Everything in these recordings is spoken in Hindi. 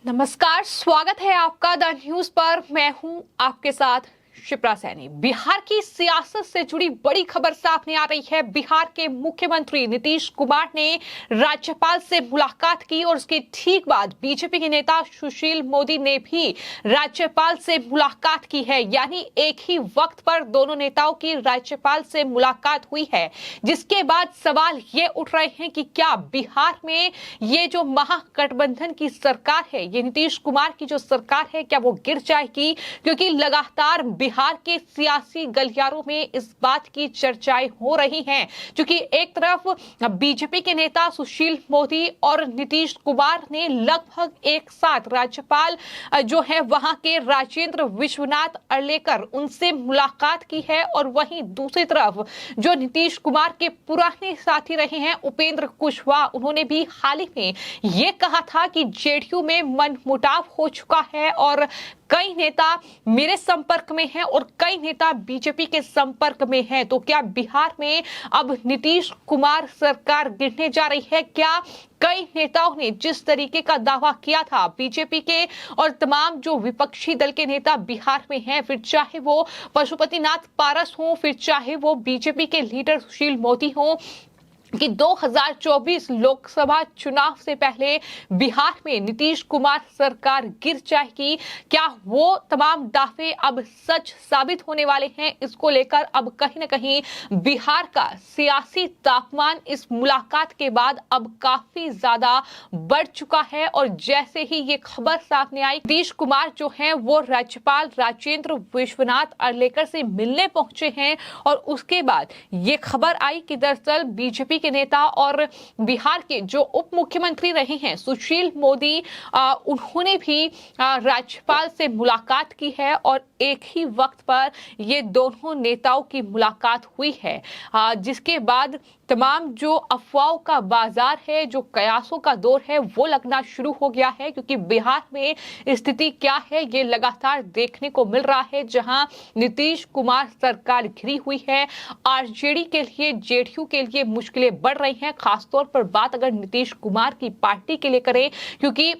नमस्कार, स्वागत है आपका द न्यूज पर। मैं हूं आपके साथ शिप्रा सैनी। बिहार की सियासत से जुड़ी बड़ी खबर सामने आ रही है। बिहार के मुख्यमंत्री नीतीश कुमार ने राज्यपाल से मुलाकात की और उसके ठीक बाद बीजेपी के नेता सुशील मोदी ने भी राज्यपाल से मुलाकात की है। यानी एक ही वक्त पर दोनों नेताओं की राज्यपाल से मुलाकात हुई है, जिसके बाद सवाल ये उठ रहे हैं कि क्या बिहार में ये जो महागठबंधन की सरकार है, ये नीतीश कुमार की जो सरकार है, क्या वो गिर जाएगी? क्योंकि लगातार बिहार के सियासी गलियारों में इस बात की चर्चाएं हो रही हैं, क्योंकि एक तरफ बीजेपी के नेता सुशील मोदी और नीतीश कुमार ने लगभग एक साथ राज्यपाल जो है वहां के राजेंद्र विश्वनाथ अर्लेकर उनसे मुलाकात की है, और वहीं दूसरी तरफ जो नीतीश कुमार के पुराने साथी रहे हैं उपेंद्र कुशवाहा, उन्होंने भी हाल ही में ये कहा था कि जेडीयू में मनमुटाव हो चुका है और कई नेता मेरे संपर्क में हैं और कई नेता बीजेपी के संपर्क में हैं। तो क्या बिहार में अब नीतीश कुमार सरकार गिरने जा रही है? क्या कई नेताओं ने जिस तरीके का दावा किया था बीजेपी के और तमाम जो विपक्षी दल के नेता बिहार में हैं, फिर चाहे वो पशुपतिनाथ पारस हो, फिर चाहे वो बीजेपी के लीडर सुशील मोदी हो, कि 2024 लोकसभा चुनाव से पहले बिहार में नीतीश कुमार सरकार गिर जाएगी, क्या वो तमाम दावे अब सच साबित होने वाले हैं? इसको लेकर अब कहीं न कहीं बिहार का सियासी तापमान इस मुलाकात के बाद अब काफी ज्यादा बढ़ चुका है। और जैसे ही ये खबर सामने आई, नीतीश कुमार जो हैं वो राज्यपाल राजेंद्र विश्वनाथ अर्लेकर से मिलने पहुंचे हैं, और उसके बाद ये खबर आई कि दरअसल बीजेपी के नेता और बिहार के जो उप मुख्यमंत्री रहे हैं सुशील मोदी, उन्होंने भी राज्यपाल से मुलाकात की है, और एक ही वक्त पर ये दोनों नेताओं की मुलाकात हुई है, जिसके बाद तमाम जो अफवाहों का बाजार है, जो कयासों का दौर है, वो लगना शुरू हो गया है। क्योंकि बिहार में स्थिति क्या है ये लगातार देखने को मिल रहा है। जहां नीतीश कुमार सरकार घिरी हुई है, आरजेडी के लिए, जेडीयू के लिए मुश्किलें बढ़ रही हैं। खासतौर पर बात अगर नीतीश कुमार की पार्टी के लिए करें, क्योंकि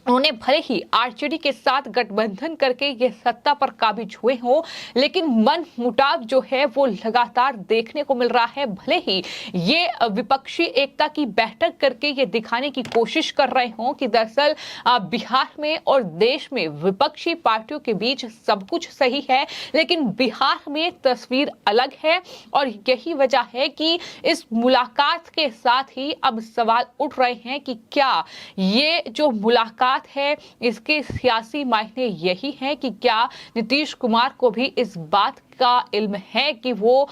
उन्होंने भले ही आरजेडी के साथ गठबंधन करके ये सत्ता पर काबिज हुए हों, लेकिन मन मुटाव जो है वो लगातार देखने को मिल रहा है। भले ही ये विपक्षी एकता की बैठक करके ये दिखाने की कोशिश कर रहे हों कि दरअसल बिहार में और देश में विपक्षी पार्टियों के बीच सब कुछ सही है, लेकिन बिहार में तस्वीर अलग है। और यही वजह है कि इस मुलाकात के साथ ही अब सवाल उठ रहे हैं कि क्या ये जो मुलाकात है इसके सियासी मायने यही है कि क्या नीतीश कुमार को भी इस बात का इल्म है कि वो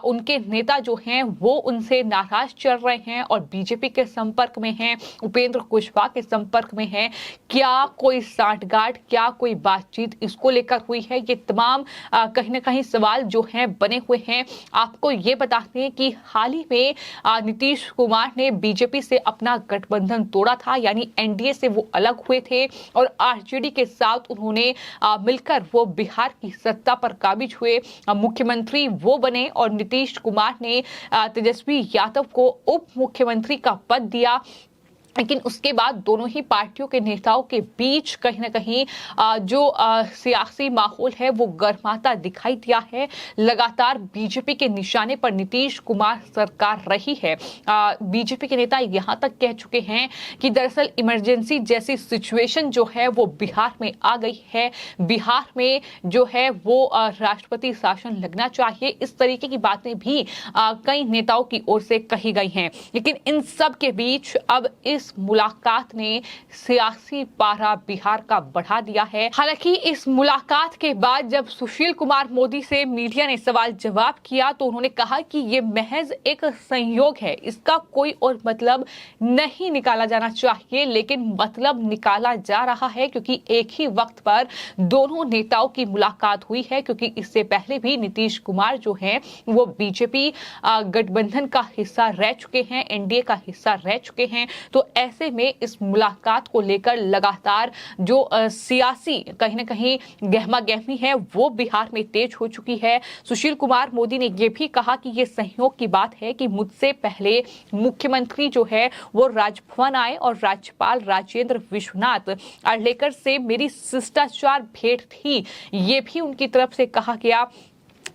उनके नेता जो हैं वो उनसे नाराज चल रहे हैं और बीजेपी के संपर्क में हैं, उपेंद्र कुशवाहा के संपर्क में हैं? क्या कोई सांठगांठ, क्या कोई बातचीत इसको लेकर हुई है? ये तमाम कहीं ना कहीं सवाल जो हैं बने हुए हैं। आपको ये बताते हैं कि हाल ही में नीतीश कुमार ने बीजेपी से अपना गठबंधन तोड़ा था, यानी एनडीए से वो अलग हुए थे और आरजेडी के साथ उन्होंने मिलकर वो बिहार की सत्ता पर काबिज हुए, मुख्यमंत्री वो बने, और नीतीश कुमार ने तेजस्वी यादव को उप मुख्यमंत्री का पद दिया। लेकिन उसके बाद दोनों ही पार्टियों के नेताओं के बीच कहीं ना कहीं जो सियासी माहौल है वो गर्माता दिखाई दिया है। लगातार बीजेपी के निशाने पर नीतीश कुमार सरकार रही है। बीजेपी के नेता यहां तक कह चुके हैं कि दरअसल इमरजेंसी जैसी सिचुएशन जो है वो बिहार में आ गई है, बिहार में जो है वो राष्ट्रपति शासन लगना चाहिए। इस तरीके की बातें भी कई नेताओं की ओर से कही गई हैं। लेकिन इन सब के बीच अब इस मुलाकात ने सियासी पारा बिहार का बढ़ा दिया है। हालांकि इस मुलाकात के बाद जब सुशील कुमार मोदी से मीडिया ने सवाल जवाब किया तो उन्होंने कहा कि ये महज एक संयोग है, इसका कोई और मतलब नहीं निकाला जाना चाहिए, लेकिन मतलब निकाला जा रहा है क्योंकि एक ही वक्त पर दोनों नेताओं की मुलाकात हुई है। क्योंकि इससे पहले भी नीतीश कुमार जो है वो बीजेपी गठबंधन का हिस्सा रह चुके हैं, एनडीए का हिस्सा रह चुके हैं। तो ऐसे में इस मुलाकात को लेकर लगातार जो सियासी कहीं ना कहीं गहमा गहमी है वो बिहार में तेज हो चुकी है। सुशील कुमार मोदी ने यह भी कहा कि यह संयोग की बात है कि मुझसे पहले मुख्यमंत्री जो है वो राजभवन आए और राज्यपाल राजेंद्र विश्वनाथ अर्लेकर से मेरी शिष्टाचार भेंट थी, ये भी उनकी तरफ से कहा गया।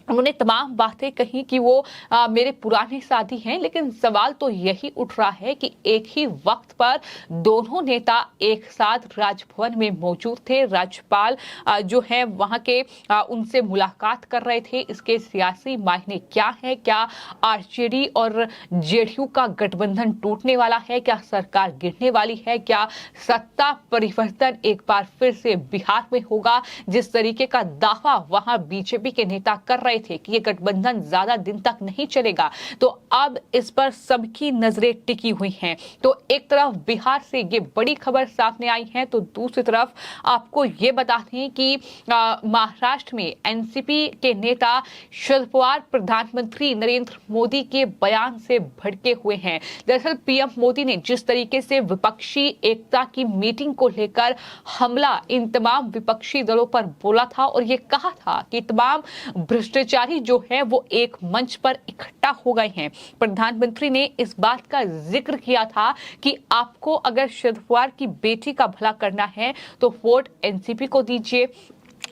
उन्होंने तमाम बातें कही कि वो मेरे पुराने साथी हैं, लेकिन सवाल तो यही उठ रहा है कि एक ही वक्त पर दोनों नेता एक साथ राजभवन में मौजूद थे। राज्यपाल जो है वहां के उनसे मुलाकात कर रहे थे। इसके सियासी मायने क्या है? क्या आरजेडी और जेडीयू का गठबंधन टूटने वाला है? क्या सरकार गिरने वाली है? क्या सत्ता परिवर्तन एक बार फिर से बिहार में होगा? जिस तरीके का दावा वहां बीजेपी के नेता कर रहे थे कि ये गठबंधन ज्यादा दिन तक नहीं चलेगा, तो अब इस पर सबकी नजरें टिकी हुई हैं। तो एक तरफ बिहार से ये बड़ी खबर सामने आई है, तो दूसरी तरफ आपको ये बता दें कि महाराष्ट्र में एनसीपी के नेता शरद पवार प्रधानमंत्री नरेंद्र मोदी के बयान से भड़के हुए हैं। दरअसल पीएम मोदी ने जिस तरीके से विपक्षी एकता की मीटिंग को लेकर हमला इन तमाम विपक्षी दलों पर बोला था और ये कहा था कि तमाम भ्रष्टाचारी जो है वो एक मंच पर इकट्ठा हो गए हैं। प्रधानमंत्री ने इस बात का जिक्र किया था कि आपको अगर शरद पवार की बेटी का भला करना है तो वोट एनसीपी को दीजिए।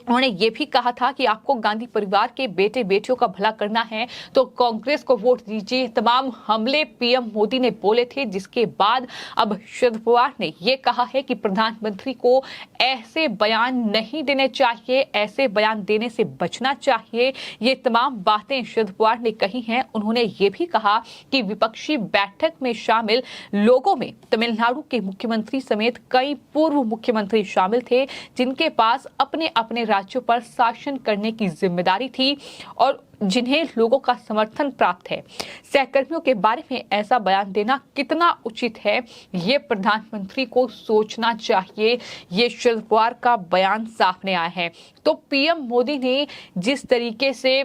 उन्होंने ये भी कहा था कि आपको गांधी परिवार के बेटे बेटियों का भला करना है तो कांग्रेस को वोट दीजिए। तमाम हमले पीएम मोदी ने बोले थे, जिसके बाद अब शरद पवार ने ये कहा है कि प्रधानमंत्री को ऐसे बयान नहीं देने चाहिए, ऐसे बयान देने से बचना चाहिए। ये तमाम बातें शरद पवार ने कही हैं। उन्होंने ये भी कहा कि विपक्षी बैठक में शामिल लोगों में तमिलनाडु के मुख्यमंत्री समेत कई पूर्व मुख्यमंत्री शामिल थे, जिनके पास अपने अपने राज्यों पर शासन करने की जिम्मेदारी थी और जिन्हें लोगों का समर्थन प्राप्त है। सहकर्मियों के बारे में ऐसा बयान देना कितना उचित है, ये प्रधानमंत्री को सोचना चाहिए। ये शरद पवार का बयान सामने आया है। तो पीएम मोदी ने जिस तरीके से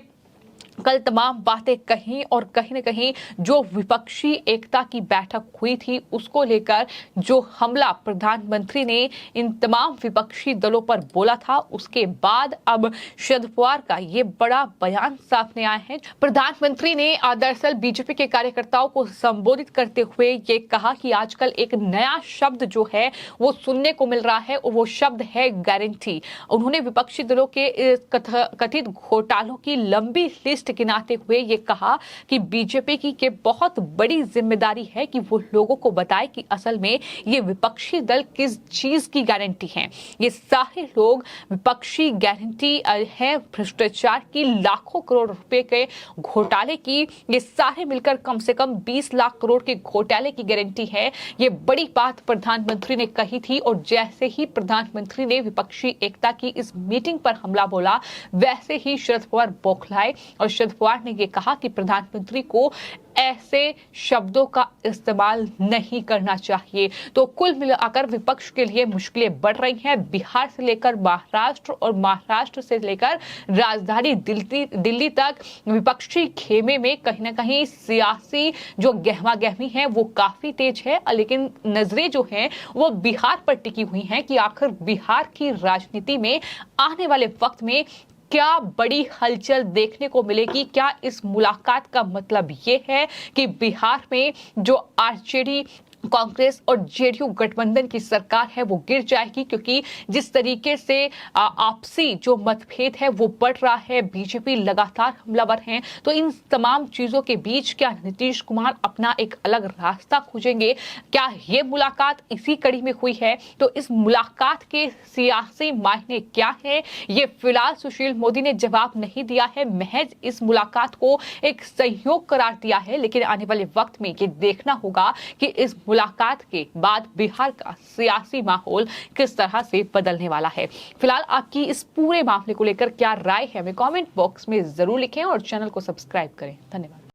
कल तमाम बातें कही और कहीं न कहीं जो विपक्षी एकता की बैठक हुई थी उसको लेकर जो हमला प्रधानमंत्री ने इन तमाम विपक्षी दलों पर बोला था, उसके बाद अब शरद पवार का ये बड़ा बयान सामने आया है। प्रधानमंत्री ने दरअसल बीजेपी के कार्यकर्ताओं को संबोधित करते हुए ये कहा कि आजकल एक नया शब्द जो है वो सुनने को मिल रहा है और वो शब्द है गारंटी। उन्होंने विपक्षी दलों के कथित घोटालों की लंबी लिस्ट गिनाते हुए ये कहा कि बीजेपी की के बहुत बड़ी जिम्मेदारी है कि वो लोगों को बताए कि असल में ये विपक्षी दल किस चीज की गारंटी है। ये सारे लोग विपक्षी गारंटी है भ्रष्टाचार की, लाखों करोड़ रुपए के घोटाले की। ये सारे मिलकर कम से कम 20 लाख करोड़ के घोटाले की गारंटी है। ये बड़ी बात प्रधानमंत्री ने कही थी और जैसे ही प्रधानमंत्री ने विपक्षी एकता की इस मीटिंग पर हमला बोला, वैसे ही शरद पवार बौखलाए और शरद पवार ने यह कहा कि प्रधानमंत्री को ऐसे शब्दों का इस्तेमाल नहीं करना चाहिए। तो कुल मिलाकर विपक्ष के लिए मुश्किलें बढ़ रही हैं। बिहार से लेकर महाराष्ट्र और महाराष्ट्र से लेकर राजधानी दिल्ली तक विपक्षी खेमे में कहीं ना कहीं सियासी जो गहमा गहमी है वो काफी तेज है, लेकिन नजरें जो हैं वो बिहार पर टिकी हुई हैं कि आखिर बिहार की राजनीति में आने वाले वक्त में क्या बड़ी हलचल देखने को मिलेगी। क्या इस मुलाकात का मतलब ये है कि बिहार में जो आरजेडी, कांग्रेस और जेडीयू गठबंधन की सरकार है वो गिर जाएगी, क्योंकि जिस तरीके से आपसी जो मतभेद है वो बढ़ रहा है, बीजेपी लगातार हमलावर है। तो इन तमाम चीजों के बीच क्या नीतीश कुमार अपना एक अलग रास्ता खोजेंगे? क्या ये मुलाकात इसी कड़ी में हुई है? तो इस मुलाकात के सियासी मायने क्या है, ये फिलहाल सुशील मोदी ने जवाब नहीं दिया है। महज इस मुलाकात को एक सहयोग करार दिया है, लेकिन आने वाले वक्त में ये देखना होगा कि इस मुलाकात के बाद बिहार का सियासी माहौल किस तरह से बदलने वाला है। फिलहाल आपकी इस पूरे मामले को लेकर क्या राय है, हमें कमेंट बॉक्स में जरूर लिखें और चैनल को सब्सक्राइब करें। धन्यवाद।